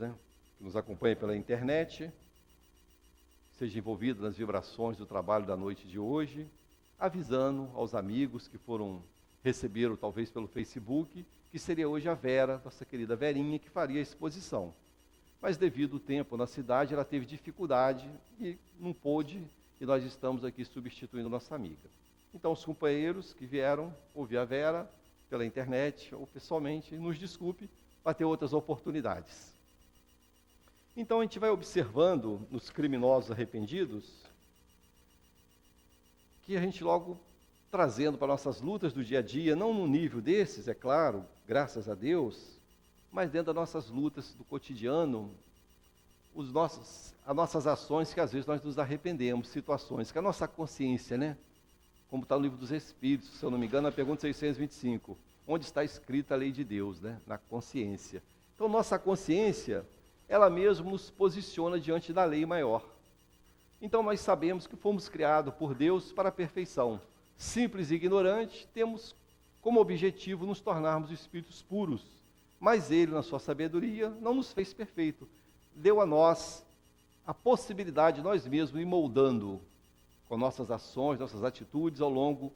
né, que nos acompanha pela internet, seja envolvido nas vibrações do trabalho da noite de hoje, avisando aos amigos que receberam talvez pelo Facebook, que seria hoje a Vera, nossa querida Verinha, que faria a exposição. Mas devido ao tempo na cidade, ela teve dificuldade e não pôde, e nós estamos aqui substituindo nossa amiga. Então, os companheiros que vieram ouvir a Vera pela internet ou pessoalmente, nos desculpe, para ter outras oportunidades. Então, a gente vai observando nos criminosos arrependidos que a gente logo trazendo para nossas lutas do dia a dia, não no nível desses, é claro, graças a Deus, mas dentro das nossas lutas do cotidiano, as nossas ações que às vezes nós nos arrependemos, situações que a nossa consciência, né? Como está no livro dos Espíritos, se eu não me engano, na pergunta 625, onde está escrita a lei de Deus, né? Na consciência. Então, nossa consciência, ela mesma nos posiciona diante da lei maior. Então, nós sabemos que fomos criados por Deus para a perfeição. Simples e ignorante, temos como objetivo nos tornarmos espíritos puros. Mas Ele, na sua sabedoria, não nos fez perfeito. Deu a nós a possibilidade de nós mesmos ir moldando com nossas ações, nossas atitudes ao longo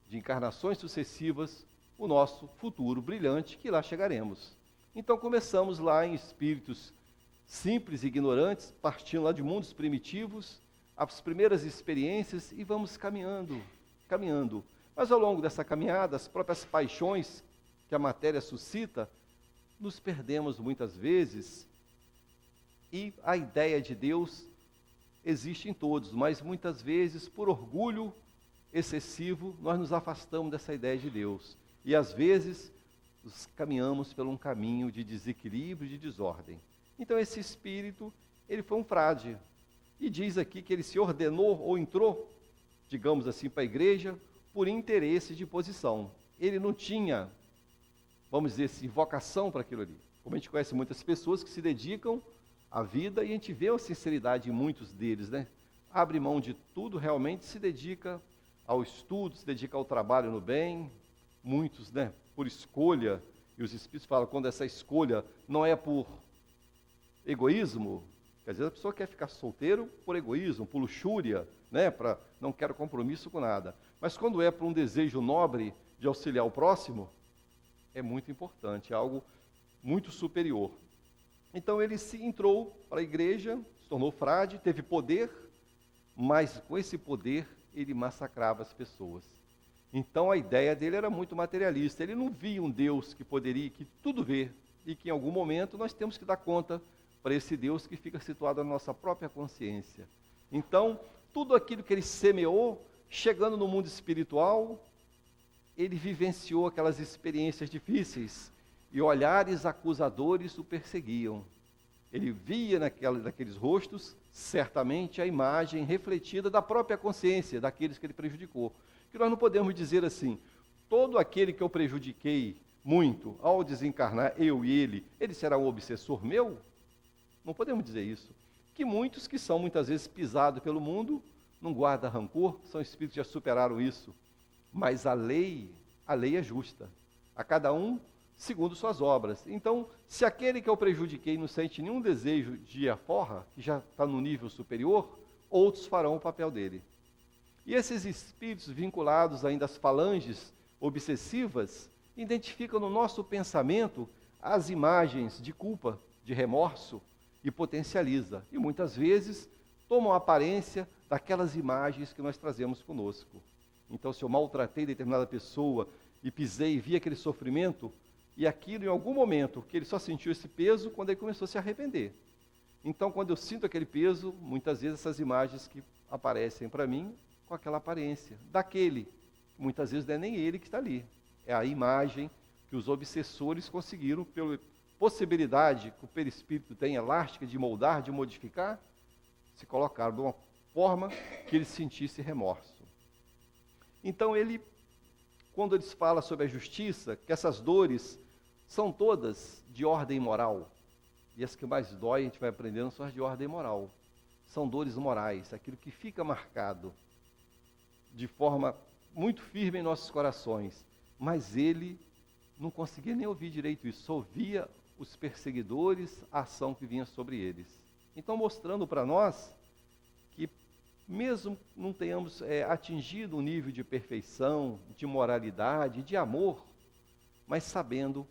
de encarnações sucessivas o nosso futuro brilhante, que lá chegaremos. Então começamos lá em espíritos simples e ignorantes, partindo lá de mundos primitivos, as primeiras experiências e vamos caminhando. Mas ao longo dessa caminhada, as próprias paixões que a matéria suscita, nos perdemos muitas vezes e a ideia de Deus existe em todos, mas muitas vezes, por orgulho excessivo, nós nos afastamos dessa ideia de Deus. E às vezes, caminhamos por um caminho de desequilíbrio, de desordem. Então esse espírito, ele foi um frade. E diz aqui que ele se ordenou ou entrou, digamos assim, para a igreja, por interesse de posição. Ele não tinha, vamos dizer assim, vocação para aquilo ali. Como a gente conhece muitas pessoas que se dedicam à vida e a gente vê a sinceridade em muitos deles, né? Abre mão de tudo, realmente se dedica ao estudo, se dedica ao trabalho no bem. Muitos, né, por escolha, e os Espíritos falam, quando essa escolha não é por egoísmo, quer dizer, a pessoa quer ficar solteiro por egoísmo, por luxúria, né, para não quero compromisso com nada. Mas quando é por um desejo nobre de auxiliar o próximo, é muito importante, é algo muito superior. Então ele se entrou para a igreja, se tornou frade, teve poder, mas com esse poder ele massacrava as pessoas. Então a ideia dele era muito materialista, ele não via um Deus que tudo vê, e que em algum momento nós temos que dar conta para esse Deus que fica situado na nossa própria consciência. Então, tudo aquilo que ele semeou, chegando no mundo espiritual, ele vivenciou aquelas experiências difíceis, e olhares acusadores o perseguiam. Ele via naqueles rostos, certamente, a imagem refletida da própria consciência daqueles que ele prejudicou. Que nós não podemos dizer assim, todo aquele que eu prejudiquei muito, ao desencarnar, eu e ele será um obsessor meu? Não podemos dizer isso. Que muitos que são muitas vezes pisados pelo mundo, não guardam rancor, são espíritos que já superaram isso. Mas a lei é justa. A cada um segundo suas obras. Então, se aquele que eu prejudiquei não sente nenhum desejo de aforra, que já está no nível superior, outros farão o papel dele. E esses espíritos vinculados ainda às falanges obsessivas, identificam no nosso pensamento as imagens de culpa, de remorso, e potencializa. E muitas vezes tomam a aparência daquelas imagens que nós trazemos conosco. Então, se eu maltratei determinada pessoa e pisei e vi aquele sofrimento, e aquilo em algum momento, que ele só sentiu esse peso quando ele começou a se arrepender. Então, quando eu sinto aquele peso, muitas vezes essas imagens que aparecem para mim, com aquela aparência, daquele, muitas vezes não é nem ele que está ali, é a imagem que os obsessores conseguiram, pela possibilidade que o perispírito tem elástica de moldar, de modificar, se colocaram de uma forma que ele sentisse remorso. Então ele, quando eles falam sobre a justiça, que essas dores são todas de ordem moral, e as que mais dói, a gente vai aprendendo, são as de ordem moral. São dores morais, aquilo que fica marcado de forma muito firme em nossos corações. Mas ele não conseguia nem ouvir direito isso, só ouvia os perseguidores, a ação que vinha sobre eles. Então, mostrando para nós que, mesmo não tenhamos atingido um nível de perfeição, de moralidade, de amor, mas sabendo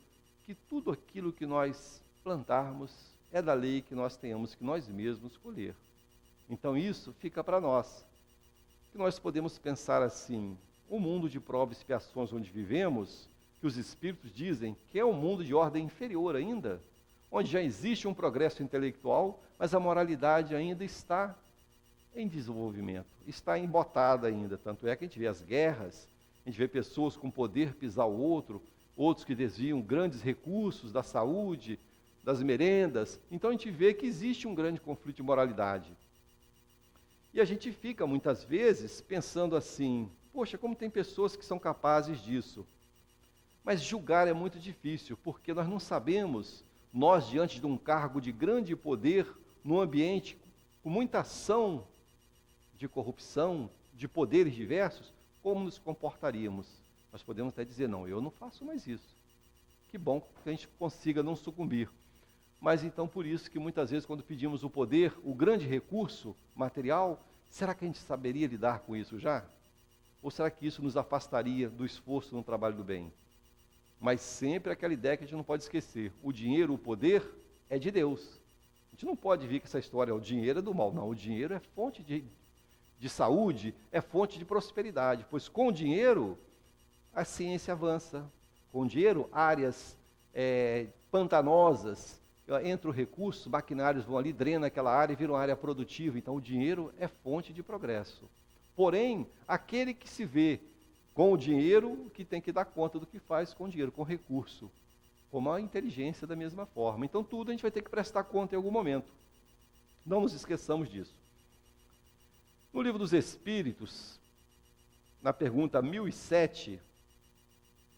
que tudo aquilo que nós plantarmos é da lei que nós tenhamos que nós mesmos colher. Então, isso fica para nós. Que nós podemos pensar assim: o mundo de provas e expiações onde vivemos, que os Espíritos dizem que é um mundo de ordem inferior ainda, onde já existe um progresso intelectual, mas a moralidade ainda está em desenvolvimento, está embotada ainda. Tanto é que a gente vê as guerras, a gente vê pessoas com poder pisar o outro, outros que desviam grandes recursos da saúde, das merendas. Então a gente vê que existe um grande conflito de moralidade. E a gente fica, muitas vezes, pensando assim: poxa, como tem pessoas que são capazes disso. Mas julgar é muito difícil, porque nós não sabemos, nós diante de um cargo de grande poder, num ambiente com muita ação de corrupção, de poderes diversos, como nos comportaríamos. Nós podemos até dizer: não, eu não faço mais isso. Que bom que a gente consiga não sucumbir. Mas então por isso que muitas vezes quando pedimos o poder, o grande recurso material, será que a gente saberia lidar com isso já? Ou será que isso nos afastaria do esforço no trabalho do bem? Mas sempre aquela ideia que a gente não pode esquecer: o dinheiro, o poder é de Deus. A gente não pode vir com essa história: o dinheiro é do mal. Não, o dinheiro é fonte de saúde, é fonte de prosperidade, pois com o dinheiro a ciência avança. Com o dinheiro, áreas pantanosas, entra o recurso, maquinários vão ali, drena aquela área e vira uma área produtiva. Então o dinheiro é fonte de progresso. Porém, aquele que se vê com o dinheiro, que tem que dar conta do que faz com o dinheiro, com o recurso, como a inteligência da mesma forma. Então tudo a gente vai ter que prestar conta em algum momento. Não nos esqueçamos disso. No Livro dos Espíritos, na pergunta 1007,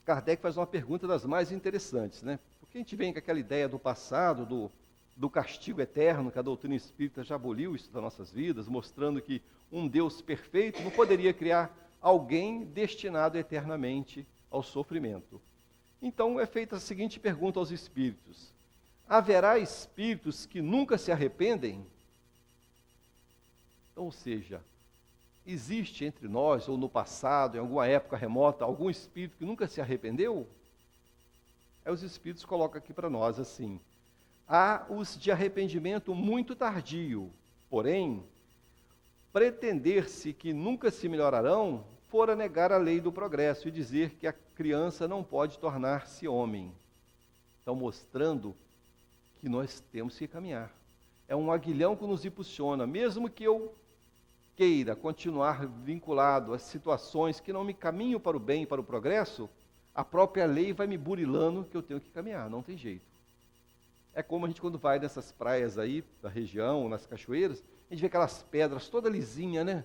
Kardec faz uma pergunta das mais interessantes, né? Porque a gente vem com aquela ideia do passado, do castigo eterno, que a doutrina espírita já aboliu isso das nossas vidas, mostrando que um Deus perfeito não poderia criar alguém destinado eternamente ao sofrimento. Então é feita a seguinte pergunta aos espíritos: haverá espíritos que nunca se arrependem? Então, ou seja, existe entre nós, ou no passado, em alguma época remota, algum espírito que nunca se arrependeu? Aí os espíritos colocam aqui para nós assim: há os de arrependimento muito tardio, porém, pretender-se que nunca se melhorarão, fora negar a lei do progresso e dizer que a criança não pode tornar-se homem. Então, mostrando que nós temos que caminhar. É um aguilhão que nos impulsiona, mesmo que eu queira continuar vinculado às situações que não me caminham para o bem e para o progresso, a própria lei vai me burilando que eu tenho que caminhar, não tem jeito. É como a gente quando vai nessas praias aí, da região, nas cachoeiras, a gente vê aquelas pedras toda lisinha, né?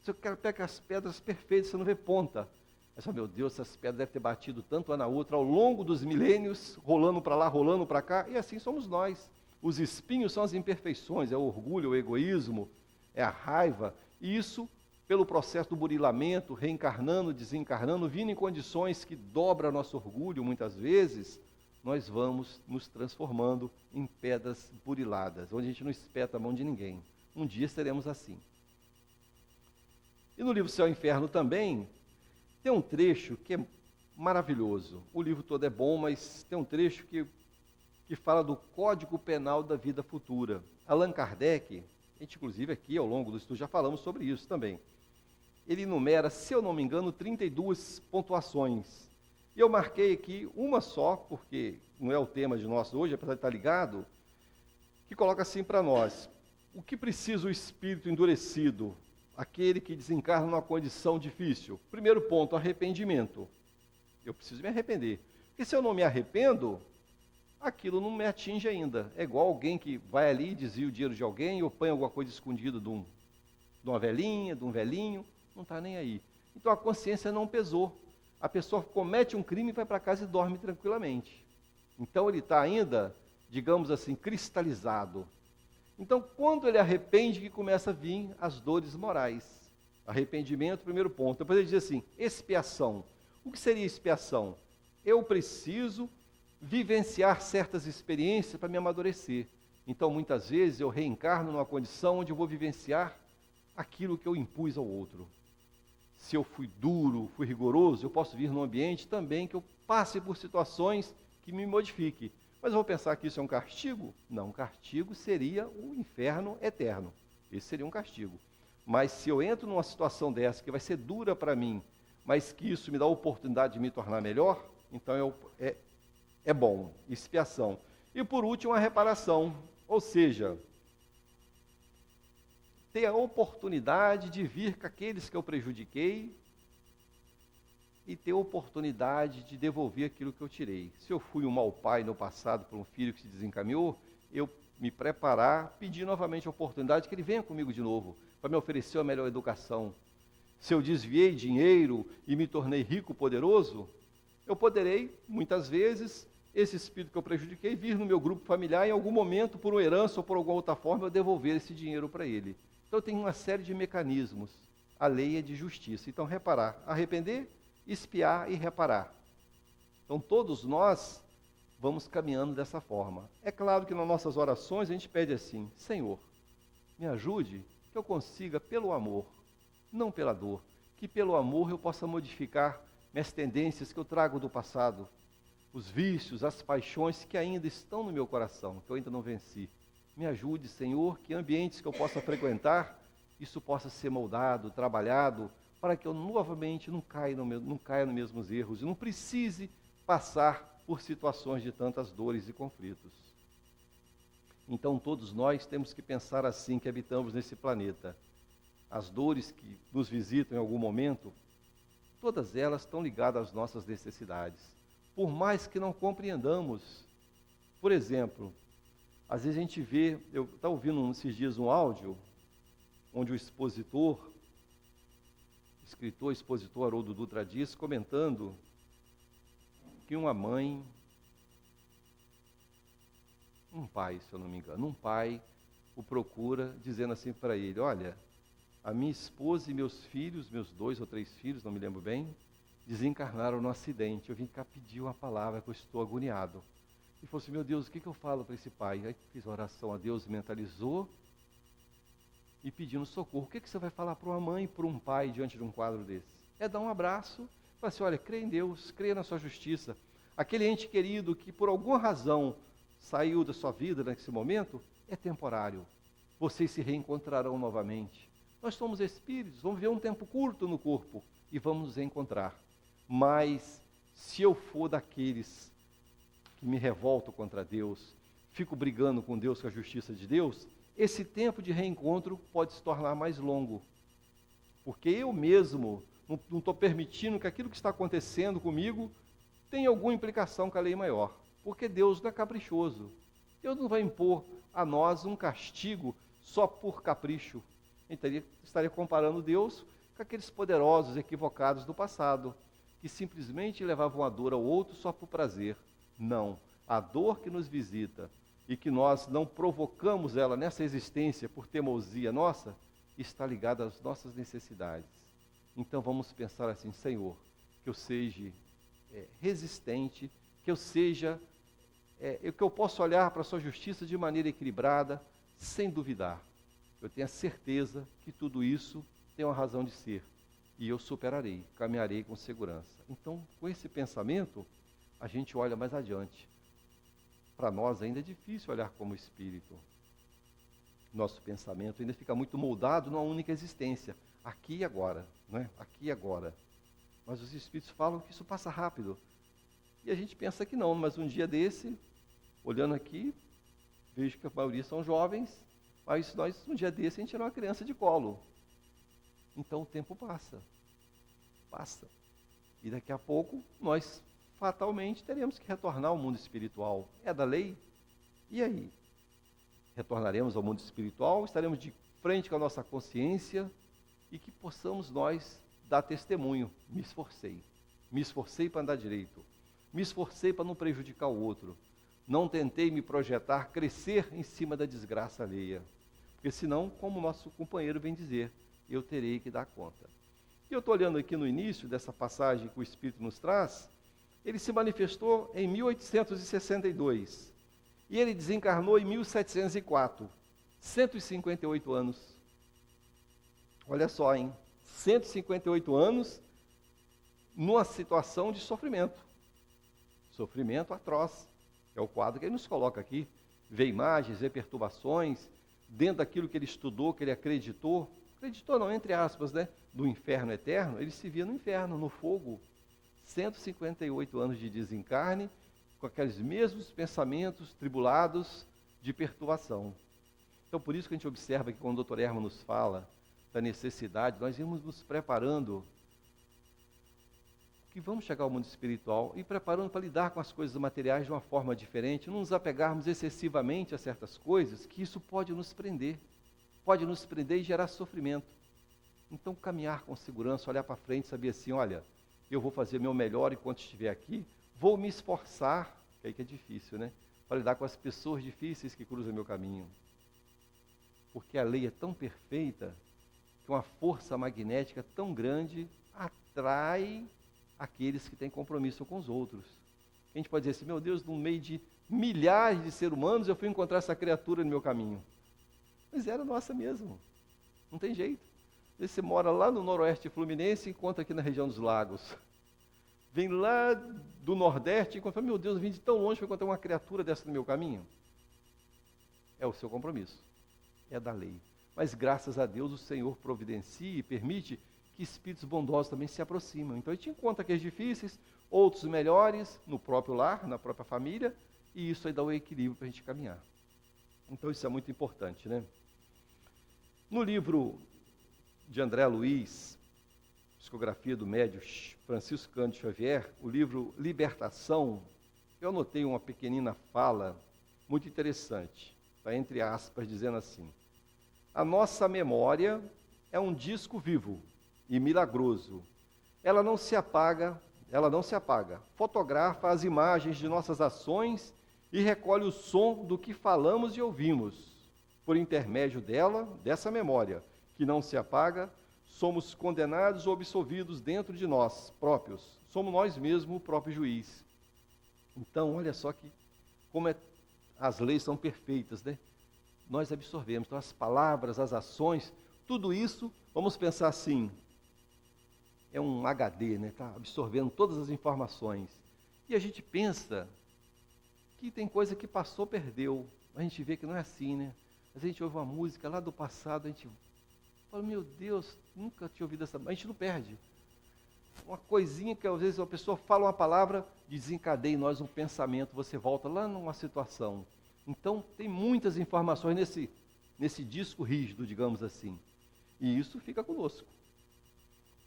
Você pega as pedras perfeitas, você não vê ponta. Aí você fala: meu Deus, essas pedras devem ter batido tanto uma na outra ao longo dos milênios, rolando para lá, rolando para cá, e assim somos nós. Os espinhos são as imperfeições, é o orgulho, o egoísmo, é a raiva, e isso, pelo processo do burilamento, reencarnando, desencarnando, vindo em condições que dobra nosso orgulho muitas vezes, nós vamos nos transformando em pedras buriladas, onde a gente não espeta a mão de ninguém. Um dia seremos assim. E no livro Céu e Inferno também, tem um trecho que é maravilhoso. O livro todo é bom, mas tem um trecho que fala do Código Penal da Vida Futura. Allan Kardec, a gente inclusive aqui ao longo do estudo já falamos sobre isso também. Ele enumera, se eu não me engano, 32 pontuações. E eu marquei aqui uma só, porque não é o tema de nós hoje, apesar de estar ligado, que coloca assim para nós: o que precisa o espírito endurecido, aquele que desencarna numa condição difícil? Primeiro ponto, arrependimento. Eu preciso me arrepender. Porque se eu não me arrependo, aquilo não me atinge ainda. É igual alguém que vai ali e desvia o dinheiro de alguém, ou põe alguma coisa escondida de uma velhinha, de um velhinho, não está nem aí. Então a consciência não pesou. A pessoa comete um crime e vai para casa e dorme tranquilamente. Então ele está ainda, digamos assim, cristalizado. Então, quando ele arrepende, que começa a vir as dores morais. Arrependimento, primeiro ponto. Depois ele diz assim: expiação. O que seria expiação? Eu preciso vivenciar certas experiências para me amadurecer. Então, muitas vezes, eu reencarno numa condição onde eu vou vivenciar aquilo que eu impus ao outro. Se eu fui duro, fui rigoroso, eu posso vir num ambiente também que eu passe por situações que me modifiquem. Mas eu vou pensar que isso é um castigo? Não, castigo seria o inferno eterno. Esse seria um castigo. Mas se eu entro numa situação dessa, que vai ser dura para mim, mas que isso me dá a oportunidade de me tornar melhor, então é bom, expiação. E por último, a reparação, ou seja, ter a oportunidade de vir com aqueles que eu prejudiquei e ter a oportunidade de devolver aquilo que eu tirei. Se eu fui um mau pai no passado por um filho que se desencaminhou, eu me preparar, pedir novamente a oportunidade que ele venha comigo de novo, para me oferecer a melhor educação. Se eu desviei dinheiro e me tornei rico, poderoso, eu poderei, muitas vezes, esse espírito que eu prejudiquei, vir no meu grupo familiar, em algum momento, por uma herança ou por alguma outra forma, eu devolver esse dinheiro para ele. Então, tem uma série de mecanismos. A lei é de justiça. Então, reparar, arrepender, expiar e reparar. Então, todos nós vamos caminhando dessa forma. É claro que nas nossas orações a gente pede assim: Senhor, me ajude que eu consiga, pelo amor, não pela dor, que pelo amor eu possa modificar minhas tendências que eu trago do passado, os vícios, as paixões que ainda estão no meu coração, que eu ainda não venci. Me ajude, Senhor, que ambientes que eu possa frequentar, isso possa ser moldado, trabalhado, para que eu novamente não caia nos mesmos erros e não precise passar por situações de tantas dores e conflitos. Então, todos nós temos que pensar assim que habitamos nesse planeta. As dores que nos visitam em algum momento, todas elas estão ligadas às nossas necessidades. Por mais que não compreendamos. Por exemplo, às vezes a gente vê, eu estava ouvindo esses dias um áudio, onde o escritor Haroldo Dutra Dias, comentando que uma mãe, um pai, se eu não me engano, um pai o procura dizendo assim para ele: olha, a minha esposa e meus filhos, meus 2 ou 3 filhos, não me lembro bem, desencarnaram no acidente. Eu vim cá pedir uma palavra que eu estou agoniado. E falou assim: meu Deus, o que eu falo para esse pai? Aí fiz oração a Deus, mentalizou e pedindo socorro. O que você vai falar para uma mãe e para um pai diante de um quadro desse? É dar um abraço, falar assim: olha, crê em Deus, crê na sua justiça. Aquele ente querido que por alguma razão saiu da sua vida nesse momento, é temporário. Vocês se reencontrarão novamente. Nós somos espíritos, vamos viver um tempo curto no corpo e vamos nos encontrar. Mas se eu for daqueles que me revolto contra Deus, fico brigando com Deus, com a justiça de Deus, esse tempo de reencontro pode se tornar mais longo. Porque eu mesmo não estou permitindo que aquilo que está acontecendo comigo tenha alguma implicação com a lei maior. Porque Deus não é caprichoso. Deus não vai impor a nós um castigo só por capricho. Estaria comparando Deus com aqueles poderosos equivocados do passado, que simplesmente levavam a dor ao outro só por prazer. Não. A dor que nos visita e que nós não provocamos ela nessa existência por teimosia nossa, está ligada às nossas necessidades. Então vamos pensar assim: Senhor, que eu seja resistente, que eu seja, que eu possa olhar para a sua justiça de maneira equilibrada, sem duvidar. Eu tenho a certeza que tudo isso tem uma razão de ser. E eu superarei, caminharei com segurança. Então, com esse pensamento, a gente olha mais adiante. Para nós ainda é difícil olhar como espírito. Nosso pensamento ainda fica muito moldado numa única existência. Aqui e agora, não é? Aqui e agora. Mas os espíritos falam que isso passa rápido. E a gente pensa que não, mas um dia desse, olhando aqui, vejo que a maioria são jovens, mas nós, um dia desse, a gente era uma criança de colo. Então o tempo passa. Passa. E daqui a pouco, nós fatalmente teremos que retornar ao mundo espiritual. É da lei? E aí? Retornaremos ao mundo espiritual? Estaremos de frente com a nossa consciência e que possamos nós dar testemunho. Me esforcei para andar direito, me esforcei para não prejudicar o outro, não tentei me projetar, crescer em cima da desgraça alheia, porque senão, como o nosso companheiro vem dizer, eu terei que dar conta. E eu estou olhando aqui no início dessa passagem que o Espírito nos traz, Ele se manifestou em 1862 e ele desencarnou em 1704, 158 anos. Olha só, hein? 158 anos numa situação de sofrimento. Sofrimento atroz. É o quadro que ele nos coloca aqui. Vê imagens, vê perturbações, dentro daquilo que ele estudou, que ele acreditou não, entre aspas, né? Do inferno eterno, ele se via no inferno, no fogo. 158 anos de desencarne, com aqueles mesmos pensamentos tribulados de perturbação. Então, por isso que a gente observa que quando o Dr. Herman nos fala da necessidade, nós irmos nos preparando, que vamos chegar ao mundo espiritual e preparando para lidar com as coisas materiais de uma forma diferente, não nos apegarmos excessivamente a certas coisas, que isso pode nos prender e gerar sofrimento. Então, caminhar com segurança, olhar para frente, saber assim, olha, eu vou fazer meu melhor enquanto estiver aqui, vou me esforçar, que aí que é difícil, né? Para lidar com as pessoas difíceis que cruzam meu caminho. Porque a lei é tão perfeita, que uma força magnética tão grande atrai aqueles que têm compromisso com os outros. A gente pode dizer assim, meu Deus, no meio de milhares de seres humanos, eu fui encontrar essa criatura no meu caminho. Mas era nossa mesmo, não tem jeito. Você mora lá no noroeste fluminense e encontra aqui na região dos lagos. Vem lá do nordeste e encontra, meu Deus, eu vim de tão longe para encontrar uma criatura dessa no meu caminho. É o seu compromisso, é da lei. Mas graças a Deus o Senhor providencia e permite que espíritos bondosos também se aproximam. Então a gente encontra aqueles difíceis, outros melhores, no próprio lar, na própria família, e isso aí dá o equilíbrio para a gente caminhar. Então isso é muito importante, né? No livro de André Luiz, psicografia do médium Francisco Cândido Xavier, o livro Libertação, eu anotei uma pequenina fala muito interessante, está entre aspas, dizendo assim: a nossa memória é um disco vivo e milagroso. Ela não se apaga, fotografa as imagens de nossas ações e recolhe o som do que falamos e ouvimos. Por intermédio dessa memória, que não se apaga, somos condenados ou absolvidos dentro de nós próprios. Somos nós mesmos o próprio juiz. Então, olha só como as leis são perfeitas, né? Nós absorvemos. Então, as palavras, as ações, tudo isso, vamos pensar assim, é um HD, né? Está absorvendo todas as informações. E a gente pensa que tem coisa que passou, perdeu. A gente vê que não é assim, né? Às vezes a gente ouve uma música lá do passado, a gente fala, meu Deus, nunca tinha ouvido essa... A gente não perde. Uma coisinha que às vezes a pessoa fala uma palavra, desencadeia em nós um pensamento, você volta lá numa situação. Então, tem muitas informações nesse disco rígido, digamos assim. E isso fica conosco.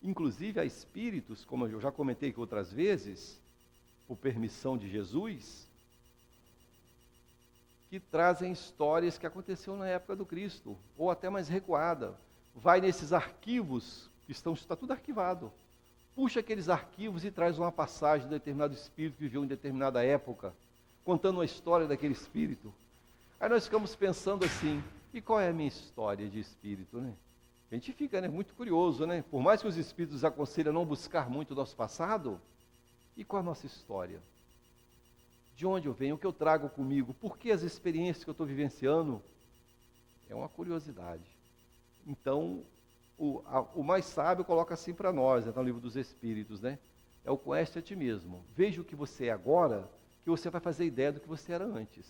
Inclusive, há espíritos, como eu já comentei aqui outras vezes, por permissão de Jesus, que trazem histórias que aconteceram na época do Cristo, ou até mais recuada. Vai nesses arquivos, está tudo arquivado. Puxa aqueles arquivos e traz uma passagem de determinado espírito que viveu em determinada época, contando a história daquele espírito. Aí nós ficamos pensando assim, e qual é a minha história de espírito, né? A gente fica, né, muito curioso, né? Por mais que os espíritos aconselham a não buscar muito o nosso passado, e qual a nossa história? De onde eu venho, o que eu trago comigo, por que as experiências que eu estou vivenciando? É uma curiosidade. Então, o mais sábio coloca assim para nós, no livro dos Espíritos, né? É o conhece a ti mesmo. Veja o que você é agora, que você vai fazer ideia do que você era antes.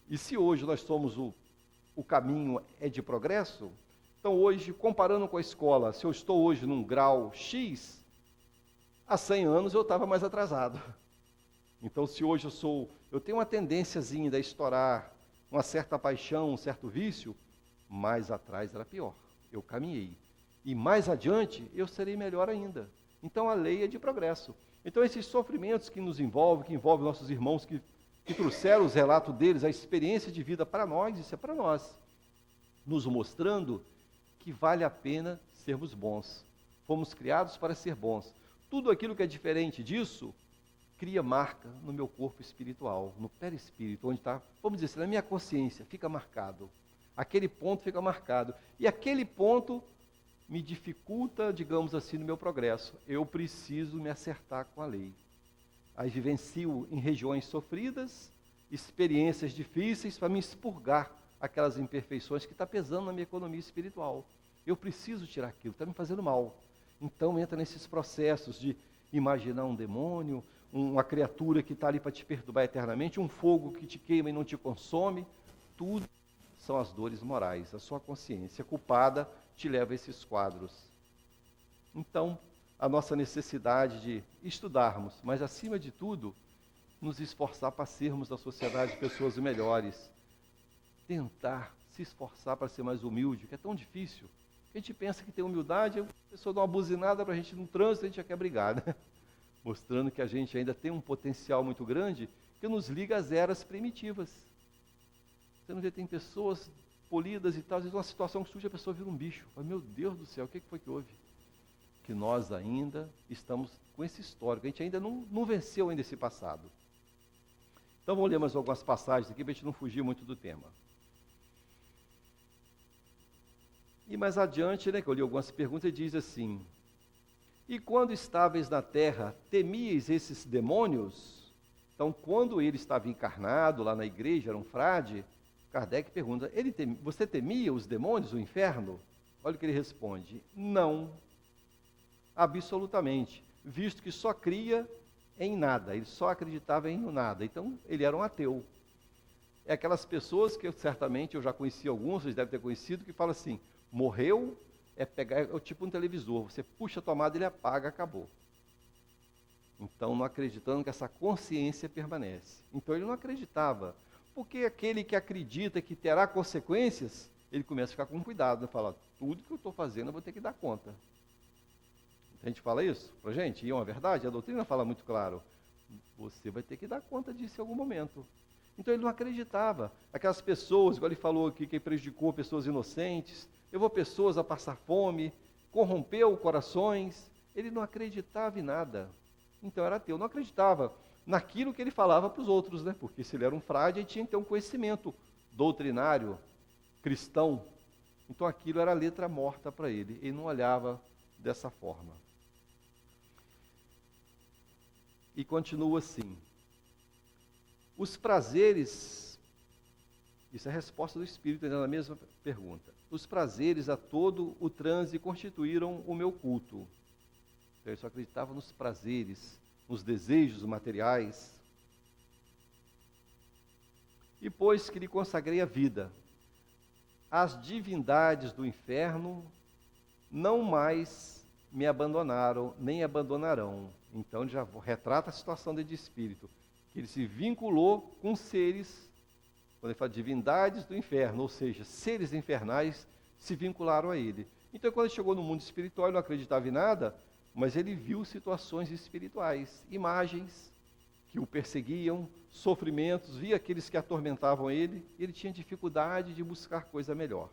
E se hoje nós somos o caminho é de progresso, então hoje, comparando com a escola, se eu estou hoje num grau X, há 100 anos eu estava mais atrasado. Então, se hoje eu tenho uma tendênciazinha de estourar uma certa paixão, um certo vício, mais atrás era pior. Eu caminhei. E mais adiante, eu serei melhor ainda. Então, a lei é de progresso. Então, esses sofrimentos que nos envolvem, que envolvem nossos irmãos que trouxeram os relatos deles, a experiência de vida para nós, isso é para nós. Nos mostrando que vale a pena sermos bons. Fomos criados para ser bons. Tudo aquilo que é diferente disso, cria marca no meu corpo espiritual, no perispírito, onde está, vamos dizer assim, na minha consciência, fica marcado. Aquele ponto fica marcado. E aquele ponto me dificulta, digamos assim, no meu progresso. Eu preciso me acertar com a lei. Aí vivencio em regiões sofridas, experiências difíceis para me expurgar aquelas imperfeições que está pesando na minha economia espiritual. Eu preciso tirar aquilo, está me fazendo mal. Então entra nesses processos de imaginar um demônio, uma criatura que está ali para te perturbar eternamente, um fogo que te queima e não te consome. Tudo são as dores morais. A sua consciência culpada te leva a esses quadros. Então, a nossa necessidade de estudarmos, mas acima de tudo, nos esforçar para sermos da sociedade pessoas melhores. Tentar se esforçar para ser mais humilde, que é tão difícil. A gente pensa que tem humildade, a pessoa dá uma buzinada para a gente no trânsito, a gente já quer brigar, né? Mostrando que a gente ainda tem um potencial muito grande que nos liga às eras primitivas. Você não vê, tem pessoas polidas e tal, às vezes uma situação que surge, a pessoa vira um bicho. Fala, meu Deus do céu, o que foi que houve? Que nós ainda estamos com esse histórico, a gente ainda não venceu ainda esse passado. Então vamos ler mais algumas passagens aqui para a gente não fugir muito do tema. E mais adiante, né, que eu li algumas perguntas, ele diz assim: e quando estáveis na terra, temíeis esses demônios? Então, quando ele estava encarnado lá na igreja, era um frade, Kardec pergunta, você temia os demônios, o inferno? Olha o que ele responde: não, absolutamente, visto que só cria em nada, ele só acreditava em nada, então ele era um ateu. É aquelas pessoas que certamente eu já conheci alguns, vocês devem ter conhecido, que falam assim, morreu, é tipo um televisor, você puxa a tomada, ele apaga, acabou. Então, não acreditando que essa consciência permanece. Então, ele não acreditava, porque aquele que acredita que terá consequências, ele começa a ficar com cuidado, né? Fala, tudo que eu estou fazendo eu vou ter que dar conta. A gente fala isso pra gente, e é uma verdade, a doutrina fala muito claro, você vai ter que dar conta disso em algum momento. Então ele não acreditava. Aquelas pessoas, igual ele falou aqui, que prejudicou pessoas inocentes, levou pessoas a passar fome, corrompeu corações, ele não acreditava em nada. Então era ateu, não acreditava naquilo que ele falava para os outros, né? Porque se ele era um frade, ele tinha que ter um conhecimento doutrinário, cristão. Então aquilo era letra morta para ele, ele não olhava dessa forma. E continua assim, os prazeres, isso é a resposta do Espírito, ainda na mesma pergunta, os prazeres a todo o transe constituíram o meu culto. Então ele só acreditava nos prazeres, nos desejos materiais. E pois que lhe consagrei a vida, as divindades do inferno não mais me abandonaram, nem abandonarão. Então ele já retrata a situação dele de espírito, que ele se vinculou com seres, quando ele fala divindades do inferno, ou seja, seres infernais se vincularam a ele. Então quando ele chegou no mundo espiritual, ele não acreditava em nada, mas ele viu situações espirituais, imagens que o perseguiam, sofrimentos, via aqueles que atormentavam ele, e ele tinha dificuldade de buscar coisa melhor.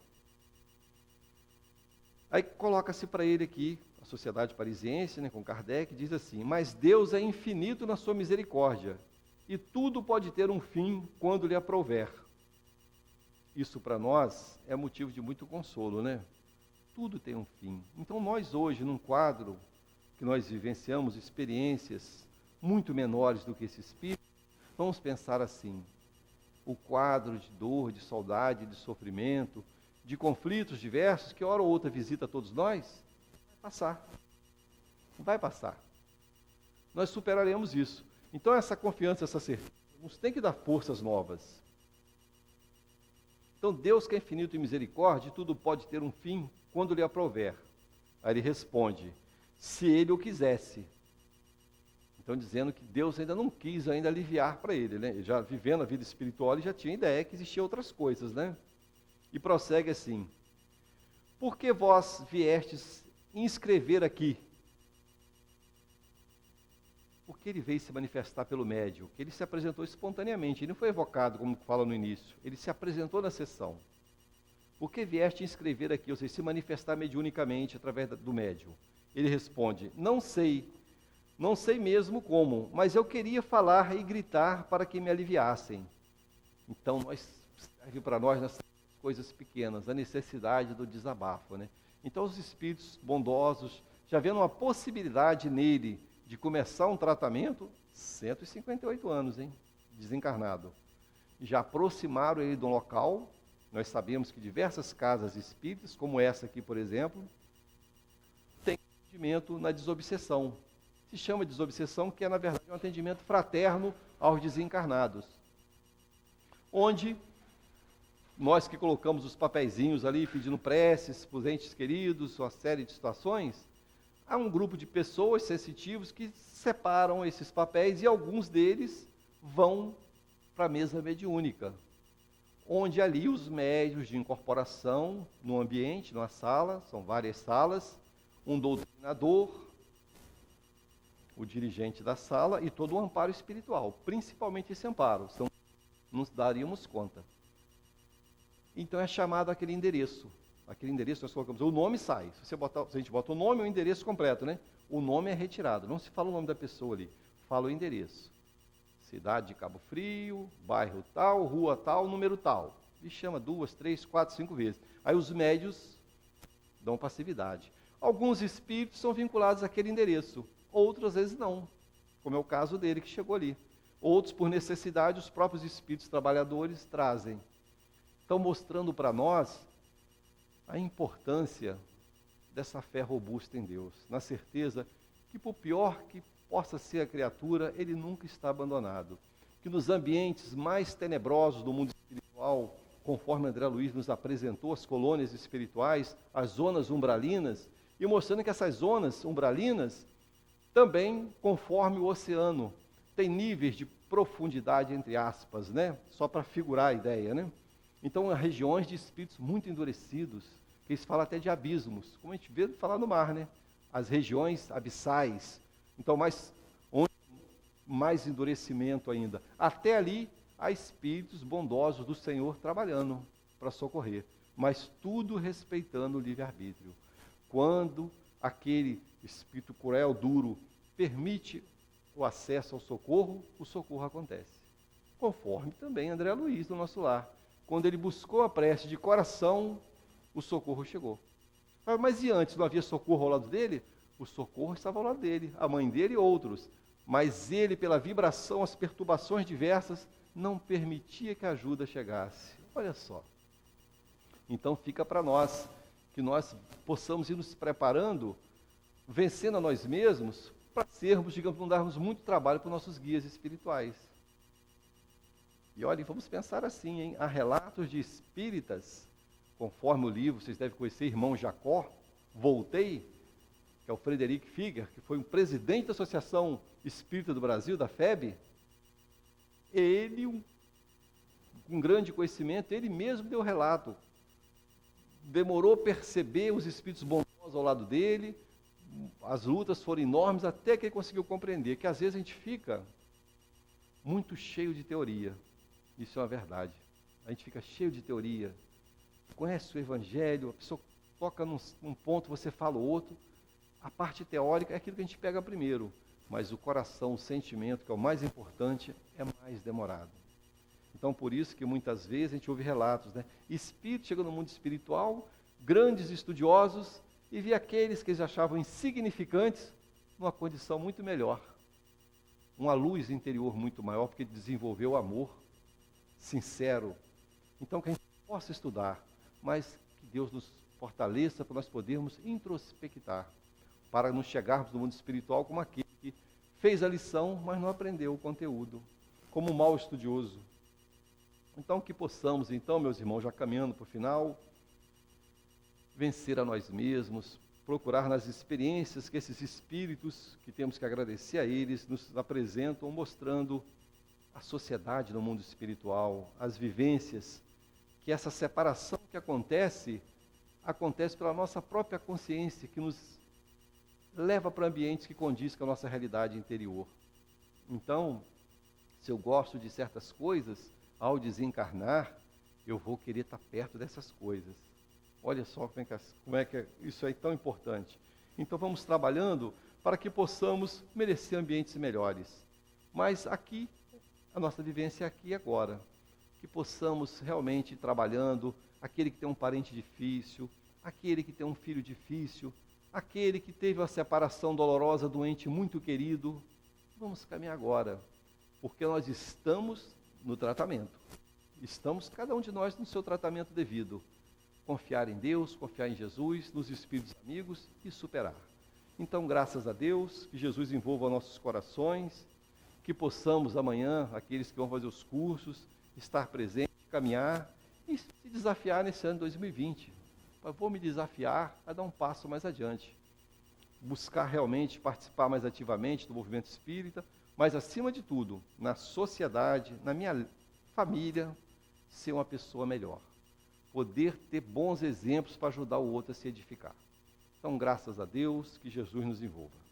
Aí coloca-se para ele aqui, a Sociedade Parisiense, né, com Kardec, diz assim, mas Deus é infinito na sua misericórdia, e tudo pode ter um fim quando lhe aprouver. Isso para nós é motivo de muito consolo, né? Tudo tem um fim. Então nós hoje, num quadro que nós vivenciamos, experiências muito menores do que esse espírito, vamos pensar assim, o quadro de dor, de saudade, de sofrimento, de conflitos diversos, que hora ou outra visita a todos nós, vai passar. Vai passar. Nós superaremos isso. Então essa confiança, essa certeza, nos tem que dar forças novas. Então Deus que é infinito em misericórdia, tudo pode ter um fim quando lhe aprouver. Aí ele responde, se ele o quisesse. Então dizendo que Deus ainda não quis ainda aliviar para ele, né? Ele já vivendo a vida espiritual, ele já tinha ideia que existiam outras coisas, né? E prossegue assim, por que vós viestes inscrever aqui? Porque ele veio se manifestar pelo médium, que ele se apresentou espontaneamente, ele não foi evocado, como fala no início, ele se apresentou na sessão. Por que vieste inscrever aqui, ou seja, se manifestar mediunicamente através do médium? Ele responde, não sei mesmo como, mas eu queria falar e gritar para que me aliviassem. Então, serve para nós nessas coisas pequenas, a necessidade do desabafo, né? Então, os espíritos bondosos, já vendo uma possibilidade nele de começar um tratamento, 158 anos, hein? Desencarnado. Já aproximaram ele de um local. Nós sabemos que diversas casas espíritas, como essa aqui, por exemplo, tem atendimento na desobsessão. Se chama desobsessão, que é, na verdade, um atendimento fraterno aos desencarnados. Onde nós que colocamos os papeizinhos ali, pedindo preces para os entes queridos, uma série de situações, há um grupo de pessoas sensitivos que separam esses papéis e alguns deles vão para a mesa mediúnica, onde ali os médiuns de incorporação, no ambiente, numa sala, são várias salas, um doutrinador, o dirigente da sala e todo o amparo espiritual, principalmente esse amparo, senão não daríamos conta. Então é chamado aquele endereço nós colocamos, o nome sai, se a gente bota o nome e o endereço completo, né? O nome é retirado, não se fala o nome da pessoa ali, fala o endereço. Cidade de Cabo Frio, bairro tal, rua tal, número tal. E chama 2, 3, 4, 5 vezes. Aí os médios dão passividade. Alguns espíritos são vinculados àquele endereço, outros às vezes não, como é o caso dele que chegou ali. Outros, por necessidade, os próprios espíritos trabalhadores trazem. Estão mostrando para nós a importância dessa fé robusta em Deus, na certeza que, por pior que possa ser a criatura, ele nunca está abandonado. Que nos ambientes mais tenebrosos do mundo espiritual, conforme André Luiz nos apresentou, as colônias espirituais, as zonas umbralinas, e mostrando que essas zonas umbralinas, também, conforme o oceano, tem níveis de profundidade, entre aspas, né? Só para figurar a ideia, né? Então, há regiões de espíritos muito endurecidos, que eles falam até de abismos, como a gente vê falar no mar, né? As regiões abissais. Então, mais endurecimento ainda. Até ali, há espíritos bondosos do Senhor trabalhando para socorrer, mas tudo respeitando o livre-arbítrio. Quando aquele espírito cruel, duro, permite o acesso ao socorro, o socorro acontece. Conforme também André Luiz, no nosso lar. Quando ele buscou a prece de coração, o socorro chegou. Mas e antes, não havia socorro ao lado dele? O socorro estava ao lado dele, a mãe dele e outros. Mas ele, pela vibração, as perturbações diversas, não permitia que a ajuda chegasse. Olha só. Então fica para nós, que nós possamos ir nos preparando, vencendo a nós mesmos, para sermos, digamos, não darmos muito trabalho para os nossos guias espirituais. E olha, vamos pensar assim, hein? Há relatos de espíritas, conforme o livro, vocês devem conhecer, Irmão Jacó, Voltei, que é o Frederic Figuer, que foi um presidente da Associação Espírita do Brasil, da FEB. Ele, com grande conhecimento, ele mesmo deu relato. Demorou a perceber os espíritos bondosos ao lado dele, as lutas foram enormes, até que ele conseguiu compreender que às vezes a gente fica muito cheio de teoria. Isso é uma verdade. A gente fica cheio de teoria, conhece o Evangelho, a pessoa toca num ponto, você fala o outro. A parte teórica é aquilo que a gente pega primeiro, mas o coração, o sentimento, que é o mais importante, é mais demorado. Então, por isso que muitas vezes a gente ouve relatos, né? Espíritos chegam no mundo espiritual, grandes estudiosos, e vê aqueles que eles achavam insignificantes numa condição muito melhor. Uma luz interior muito maior, porque desenvolveu amor sincero. Então, que a gente possa estudar, mas que Deus nos fortaleça para nós podermos introspectar, para nos chegarmos no mundo espiritual como aquele que fez a lição, mas não aprendeu o conteúdo, como um mau estudioso. Então, que possamos, então, meus irmãos, já caminhando para o final, vencer a nós mesmos, procurar nas experiências que esses espíritos, que temos que agradecer a eles, nos apresentam, mostrando a sociedade no mundo espiritual, as vivências, que essa separação que acontece pela nossa própria consciência, que nos leva para ambientes que condizem com a nossa realidade interior. Então, se eu gosto de certas coisas, ao desencarnar, eu vou querer estar perto dessas coisas. Olha só como é que isso é tão importante. Então vamos trabalhando para que possamos merecer ambientes melhores. Mas aqui, a nossa vivência é aqui e agora. Que possamos realmente ir trabalhando, aquele que tem um parente difícil, aquele que tem um filho difícil, Aquele que teve uma separação dolorosa do ente muito querido, vamos caminhar agora, porque nós estamos no tratamento. Estamos, cada um de nós, no seu tratamento devido. Confiar em Deus, confiar em Jesus, nos espíritos amigos e superar. Então, graças a Deus, que Jesus envolva nossos corações, que possamos amanhã, aqueles que vão fazer os cursos, estar presente, caminhar e se desafiar nesse ano de 2020. Eu vou me desafiar a dar um passo mais adiante. Buscar realmente participar mais ativamente do movimento espírita, mas acima de tudo, na sociedade, na minha família, ser uma pessoa melhor. Poder ter bons exemplos para ajudar o outro a se edificar. Então, graças a Deus, que Jesus nos envolva.